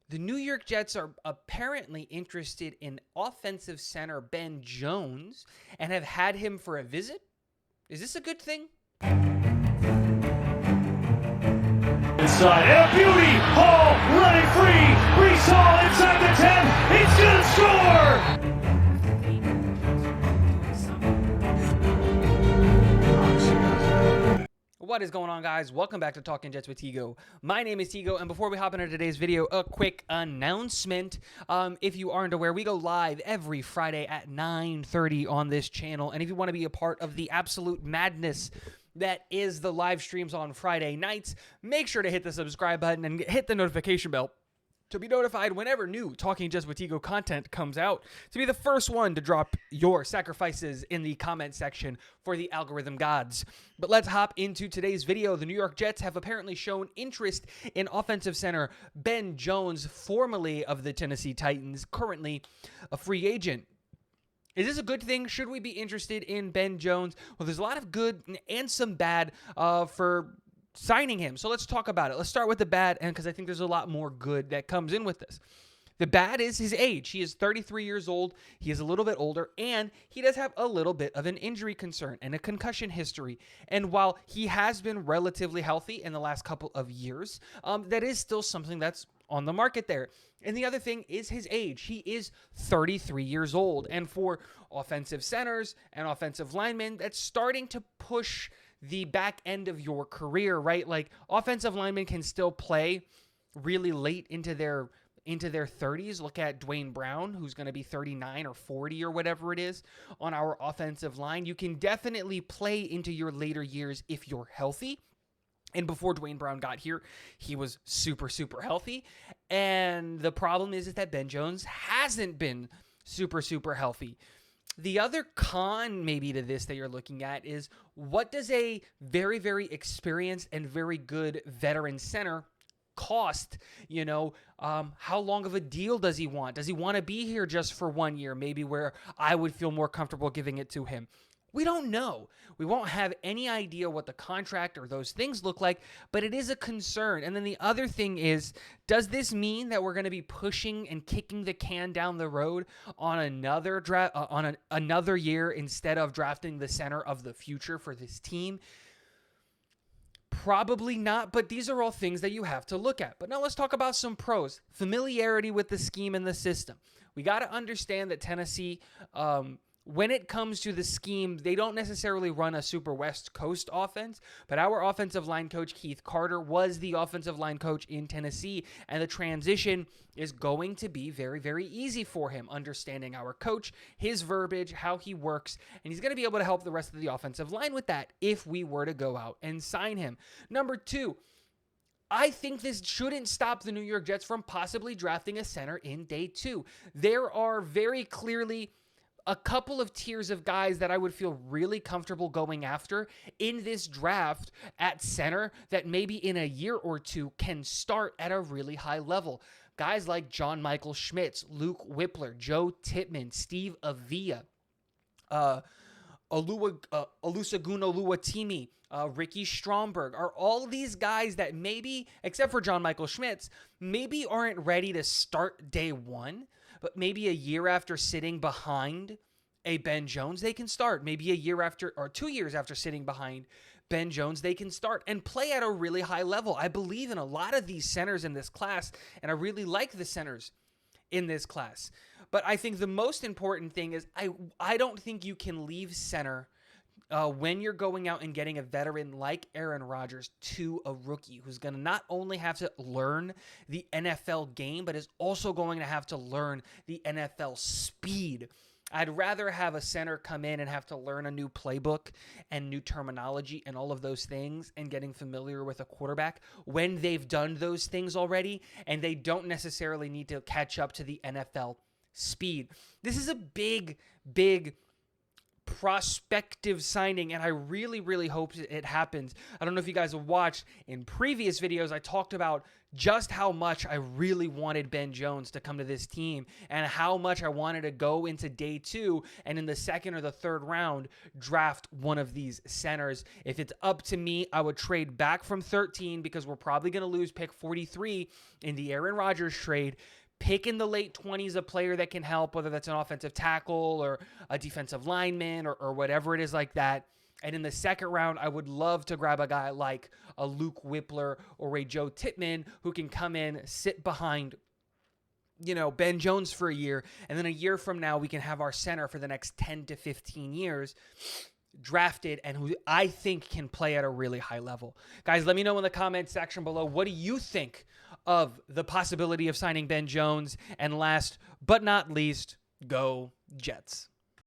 The New York Jets are apparently interested in offensive center Ben Jones and have had him for a visit. Is this a good thing? Inside, and a beauty! Hall running free! Brees Hall inside the 10! He's gonna score! What is going on, guys? Welcome back to Talking Jets with Tigo. My name is Tigo, and before we hop into today's video, a quick announcement. If you aren't aware, we go live every Friday at 9:30 on this channel, and if you want to be a part of the absolute madness that is the live streams on Friday nights, make sure to hit the subscribe button and hit the notification bell to be notified whenever new Talking Just with Tigo content comes out, to be the first one to drop your sacrifices in the comment section for the algorithm gods. But let's hop into today's video. The New York Jets have apparently shown interest in offensive center Ben Jones, formerly of the Tennessee Titans, currently a free agent. Is this a good thing? Should we be interested in Ben Jones? Well, there's a lot of good and some bad for signing him. So let's talk about it. Let's start with the bad, and because I think there's a lot more good that comes in with this. The bad is his age. He is 33 years old. He is a little bit older, and he does have a little bit of an injury concern and a concussion history. And while he has been relatively healthy in the last couple of years, that is still something that's on the market there. And the other thing is his age. He is 33 years old. And for offensive centers and offensive linemen, that's starting to push the back end of your career, right? Like, offensive linemen can still play really late into their 30s. Look at Dwayne Brown, who's going to be 39 or 40 or whatever it is on our offensive line. You can definitely play into your later years if you're healthy. And before Dwayne Brown got here, he was super, super healthy. And the problem is that Ben Jones hasn't been super, super healthy. The other con maybe to this that you're looking at is, what does a very, very experienced and very good veteran center cost? How long of a deal does he want? Does he want to be here just for 1 year, maybe, where I would feel more comfortable giving it to him? We don't know. We won't have any idea what the contract or those things look like, but it is a concern. And then the other thing is, does this mean that we're going to be pushing and kicking the can down the road on another draft, another year, instead of drafting the center of the future for this team? Probably not, but these are all things that you have to look at. But now let's talk about some pros. Familiarity with the scheme and the system. We got to understand that Tennessee, when it comes to the scheme, they don't necessarily run a super West Coast offense, but our offensive line coach, Keith Carter, was the offensive line coach in Tennessee, and the transition is going to be very, very easy for him, understanding our coach, his verbiage, how he works, and he's going to be able to help the rest of the offensive line with that if we were to go out and sign him. Number two, I think this shouldn't stop the New York Jets from possibly drafting a center in day two. There are very clearly a couple of tiers of guys that I would feel really comfortable going after in this draft at center that maybe in a year or two can start at a really high level. Guys like John Michael Schmitz, Luke Whippler, Joe Tippmann, Steve Avila, Olusegun Oluwatimi, Ricky Stromberg, are all these guys that maybe, except for John Michael Schmitz, maybe aren't ready to start day one, but maybe a year after sitting behind a Ben Jones, they can start. Maybe a year after, or 2 years after sitting behind Ben Jones, they can start and play at a really high level. I believe in a lot of these centers in this class, and I really like the centers in this class. But I think the most important thing is I don't think you can leave center when you're going out and getting a veteran like Aaron Rodgers to a rookie who's going to not only have to learn the NFL game, but is also going to have to learn the NFL speed. I'd rather have a center come in and have to learn a new playbook and new terminology and all of those things and getting familiar with a quarterback when they've done those things already and they don't necessarily need to catch up to the NFL speed. This is a big, big prospective signing, and I really, really hope it happens. I don't know if you guys have watched in previous videos, I talked about just how much I really wanted Ben Jones to come to this team and how much I wanted to go into day 2 and in the second or the third round draft one of these centers. If it's up to me, I would trade back from 13 because we're probably going to lose pick 43 in the Aaron Rodgers trade. Pick in the late 20s a player that can help, whether that's an offensive tackle or a defensive lineman or whatever it is like that. And in the second round, I would love to grab a guy like a Luke Whippler or a Joe Tippmann who can come in, sit behind, Ben Jones for a year. And then a year from now, we can have our center for the next 10 to 15 years drafted and who I think can play at a really high level. Guys, let me know in the comment section below. What do you think of the possibility of signing Ben Jones? And last but not least, go Jets.